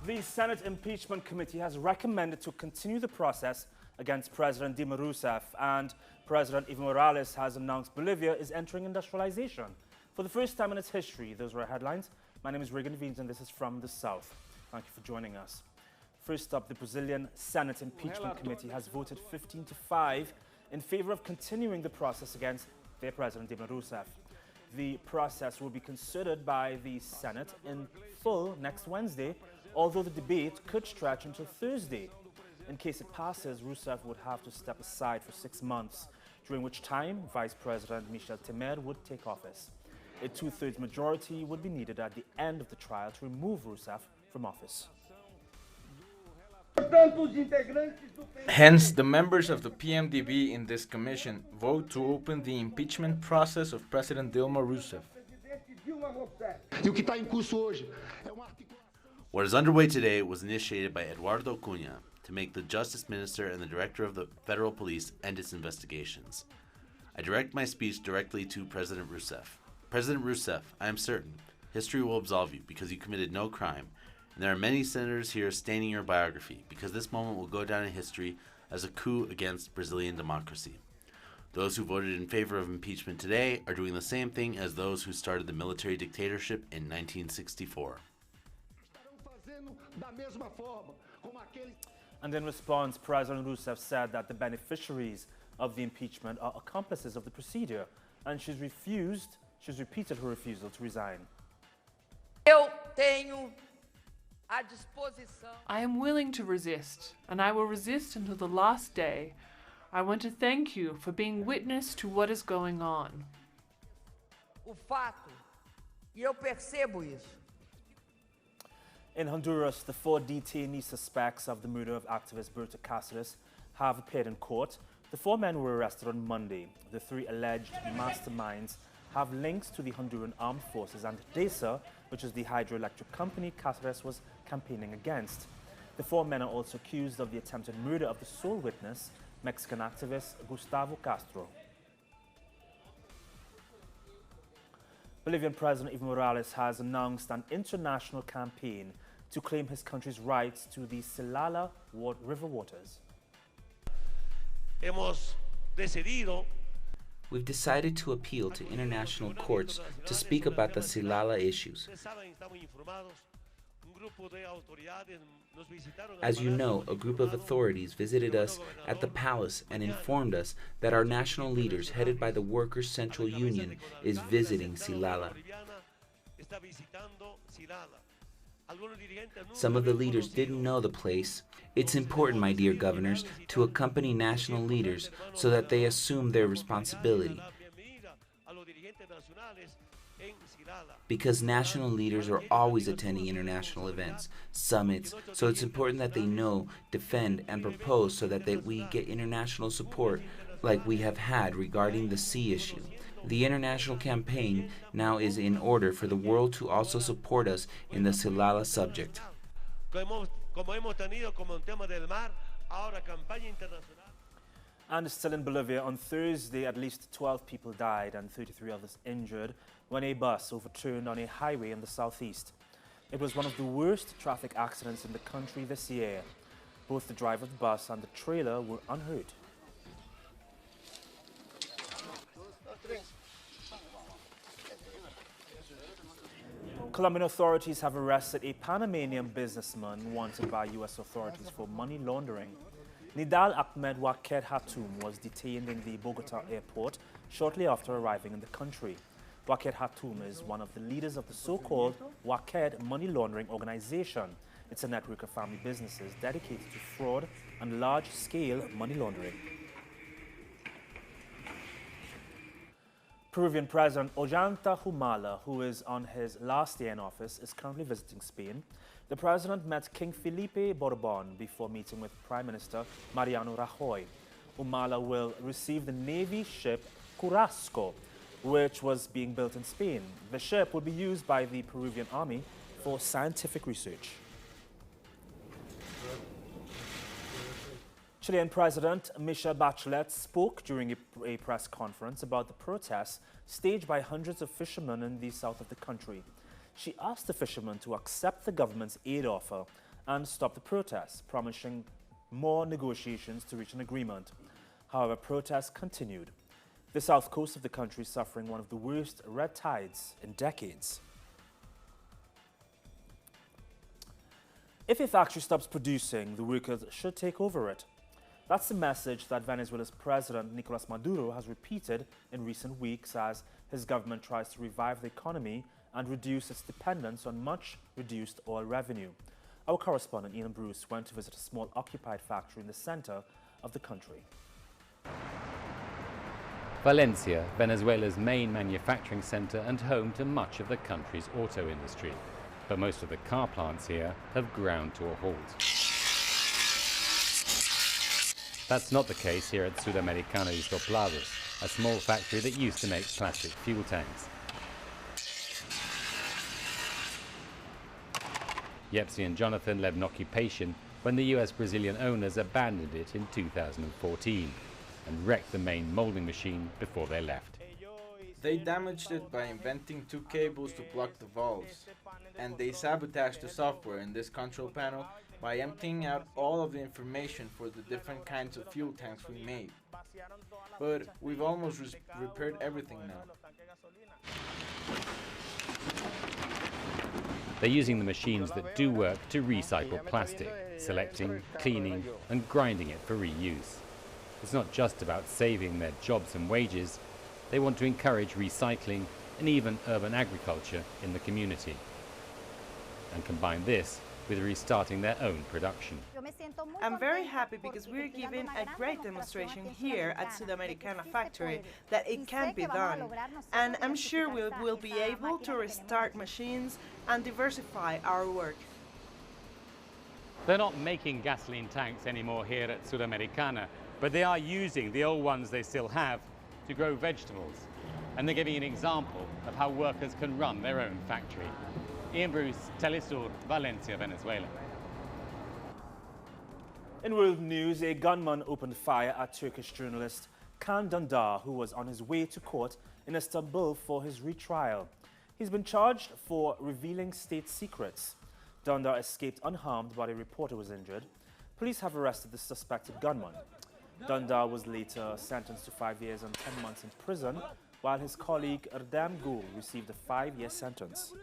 The Senate Impeachment Committee has recommended to continue the process against President Dilma Rousseff, and President Evo Morales has announced Bolivia is entering industrialization. For the first time in its history, those were our headlines. My name is Reagan Des Vignes and this is From the South. Thank you for joining us. First up, the Brazilian Senate Impeachment Committee has voted 15-5 in favor of continuing the process against their President Dilma Rousseff. The process will be considered by the Senate in full next Wednesday, although the debate could stretch until Thursday. In case it passes, Rousseff would have to step aside for 6 months, during which time Vice President Michel Temer would take office. A two-thirds majority would be needed at the end of the trial to remove Rousseff from office. Hence, the members of the PMDB in this commission vote to open the impeachment process of President Dilma Rousseff. What is underway today was initiated by Eduardo Cunha to make the Justice Minister and the Director of the Federal Police end its investigations. I direct my speech directly to President Rousseff. President Rousseff, I am certain history will absolve you because you committed no crime, and there are many senators here staining your biography because this moment will go down in history as a coup against Brazilian democracy. Those who voted in favor of impeachment today are doing the same thing as those who started the military dictatorship in 1964. And in response, President Rousseff said that the beneficiaries of the impeachment are accomplices of the procedure, and she's repeated her refusal to resign. I am willing to resist, and I will resist until the last day. I want to thank you for being witness to what is going on. In Honduras, the 4 detainee suspects of the murder of activist Berta Cáceres have appeared in court. The 4 men were arrested on Monday. The 3 alleged masterminds have links to the Honduran Armed Forces and DESA, which is the hydroelectric company Cáceres was campaigning against. The 4 men are also accused of the attempted murder of the sole witness, Mexican activist Gustavo Castro. Bolivian President Evo Morales has announced an international campaign to claim his country's rights to the Silala river waters. We've decided to appeal to international courts to speak about the Silala issues. As you know, a group of authorities visited us at the palace and informed us that our national leaders, headed by the Workers' Central Union, is visiting Silala. Some of the leaders didn't know the place. It's important, my dear governors, to accompany national leaders so that they assume their responsibility. Because national leaders are always attending international events, summits, so it's important that they know, defend, and propose so that we get international support like we have had regarding the sea issue. The international campaign now is in order for the world to also support us in the Silala subject. And still in Bolivia, on Thursday, at least 12 people died and 33 others injured when a bus overturned on a highway in the southeast. It was one of the worst traffic accidents in the country this year. Both the driver of the bus and the trailer were unhurt. Colombian authorities have arrested a Panamanian businessman wanted by U.S. authorities for money laundering. Nidal Ahmed Waked Hatum was detained in the Bogota airport shortly after arriving in the country. Waked Hatum is one of the leaders of the so-called Waked Money Laundering Organization. It's a network of family businesses dedicated to fraud and large-scale money laundering. Peruvian President Ollanta Humala, who is on his last year in office, is currently visiting Spain. The president met King Felipe Bourbon before meeting with Prime Minister Mariano Rajoy. Humala will receive the Navy ship Carrasco, which was being built in Spain. The ship will be used by the Peruvian Army for scientific research. Chilean President Michelle Bachelet spoke during a press conference about the protests staged by hundreds of fishermen in the south of the country. She asked the fishermen to accept the government's aid offer and stop the protests, promising more negotiations to reach an agreement. However, protests continued. The south coast of the country is suffering one of the worst red tides in decades. If a factory stops producing, the workers should take over it. That's the message that Venezuela's President Nicolas Maduro has repeated in recent weeks as his government tries to revive the economy and reduce its dependence on much reduced oil revenue. Our correspondent Ian Bruce went to visit a small occupied factory in the center of the country. Valencia, Venezuela's main manufacturing center and home to much of the country's auto industry. But most of the car plants here have ground to a halt. That's not the case here at Sudamericana y Soplados, a small factory that used to make plastic fuel tanks. Yepsi and Jonathan led an occupation when the US-Brazilian owners abandoned it in 2014 and wrecked the main molding machine before they left. They damaged it by inventing two cables to block the valves, and they sabotaged the software in this control panel by emptying out all of the information for the different kinds of fuel tanks we made. But we've almost repaired everything now. They're using the machines that do work to recycle plastic, selecting, cleaning and grinding it for reuse. It's not just about saving their jobs and wages. They want to encourage recycling and even urban agriculture in the community, and combine this with restarting their own production. I'm very happy because we're giving a great demonstration here at Sudamericana factory that it can be done. And I'm sure we will be able to restart machines and diversify our work. They're not making gasoline tanks anymore here at Sudamericana, but they are using the old ones they still have to grow vegetables. And they're giving an example of how workers can run their own factory. Ian Bruce, teleSur's, Valencia, Venezuela. In world news, a gunman opened fire at Turkish journalist Can Dündar, who was on his way to court in Istanbul for his retrial. He's been charged for revealing state secrets. Dündar escaped unharmed, but a reporter was injured. Police have arrested the suspected gunman. Dündar was later sentenced to 5 years and 10 months in prison, while his colleague Erdem Gül received a 5-year sentence.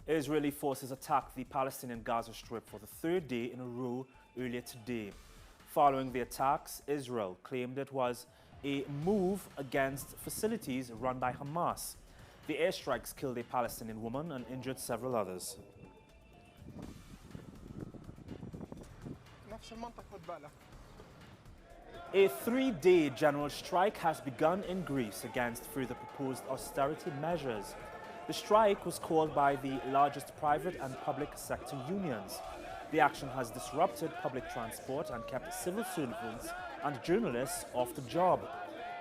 Israeli forces attacked the Palestinian Gaza Strip for the third day in a row earlier today. Following the attacks, Israel claimed it was a move against facilities run by Hamas. The airstrikes killed a Palestinian woman and injured several others. A 3-day general strike has begun in Greece against further proposed austerity measures. The strike was called by the largest private and public sector unions. The action has disrupted public transport and kept civil servants and journalists off the job.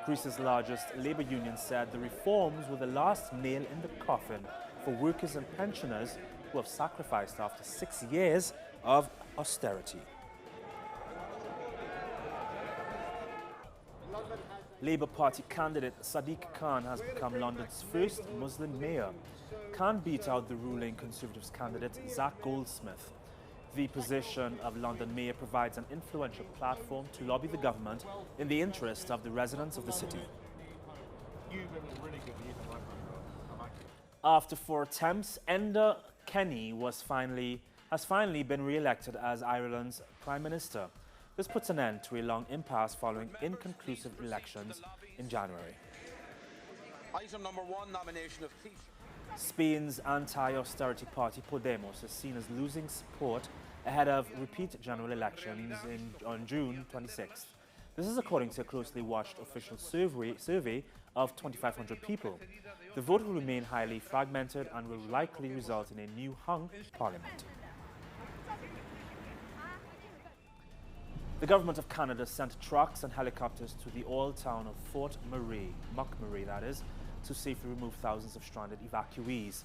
Greece's largest labor union said the reforms were the last nail in the coffin for workers and pensioners who have sacrificed after 6 years of austerity. Labour Party candidate Sadiq Khan has become London's first Muslim mayor. Khan beat out the ruling Conservatives candidate Zach Goldsmith. The position of London mayor provides an influential platform to lobby the government in the interest of the residents of the city. After 4 attempts, Enda Kenny has finally been re-elected as Ireland's Prime Minister. This puts an end to a long impasse following inconclusive elections in January. Item number 1, nomination of Spain's anti-austerity party Podemos is seen as losing support ahead of repeat general elections on June 26th. This is according to a closely watched official survey of 2,500 people. The vote will remain highly fragmented and will likely result in a new hung parliament. The government of Canada sent trucks and helicopters to the oil town of Fort Marie, Montmarie that is, to safely remove thousands of stranded evacuees.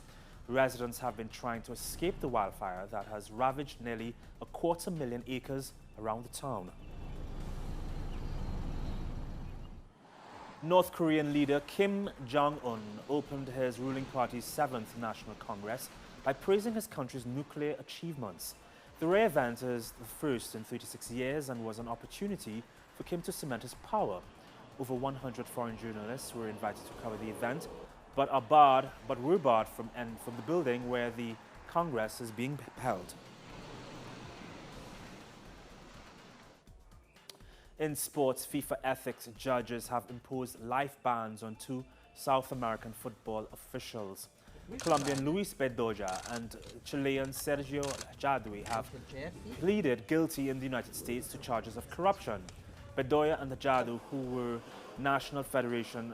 Residents have been trying to escape the wildfire that has ravaged nearly 250,000 acres around the town. North Korean leader Kim Jong-un opened his ruling party's 7th National Congress by praising his country's nuclear achievements. The rare event is the first in 36 years and was an opportunity for Kim to cement his power. Over 100 foreign journalists were invited to cover the event, but were barred from the building where the Congress is being held. In sports, FIFA ethics judges have imposed life bans on 2 South American football officials. Colombian Luis Bedoya and Chilean Sergio Jadue have pleaded guilty in the United States to charges of corruption. Bedoya and Jadue, who were National Federation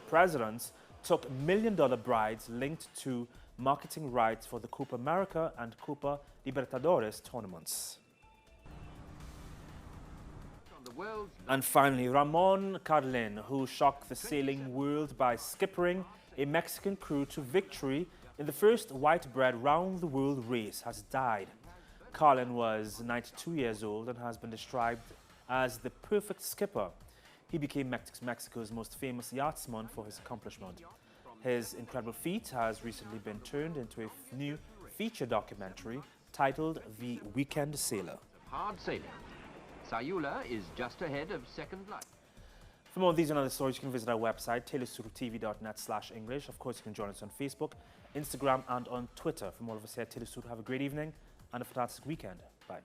presidents, took $1 million bribes linked to marketing rights for the Copa America and Copa Libertadores tournaments. And finally, Ramon Carlin, who shocked the sailing world by skippering a Mexican crew to victory in the first white bread round-the-world race, has died. Carlin was 92 years old and has been described as the perfect skipper. He became Mexico's most famous yachtsman for his accomplishment. His incredible feat has recently been turned into a new feature documentary titled The Weekend Sailor. Hard sailing. Sayula is just ahead of second light. For more of these and other stories, you can visit our website, telesurtv.net/English. Of course, you can join us on Facebook, Instagram, and on Twitter. From all of us here at Telesur, have a great evening and a fantastic weekend. Bye.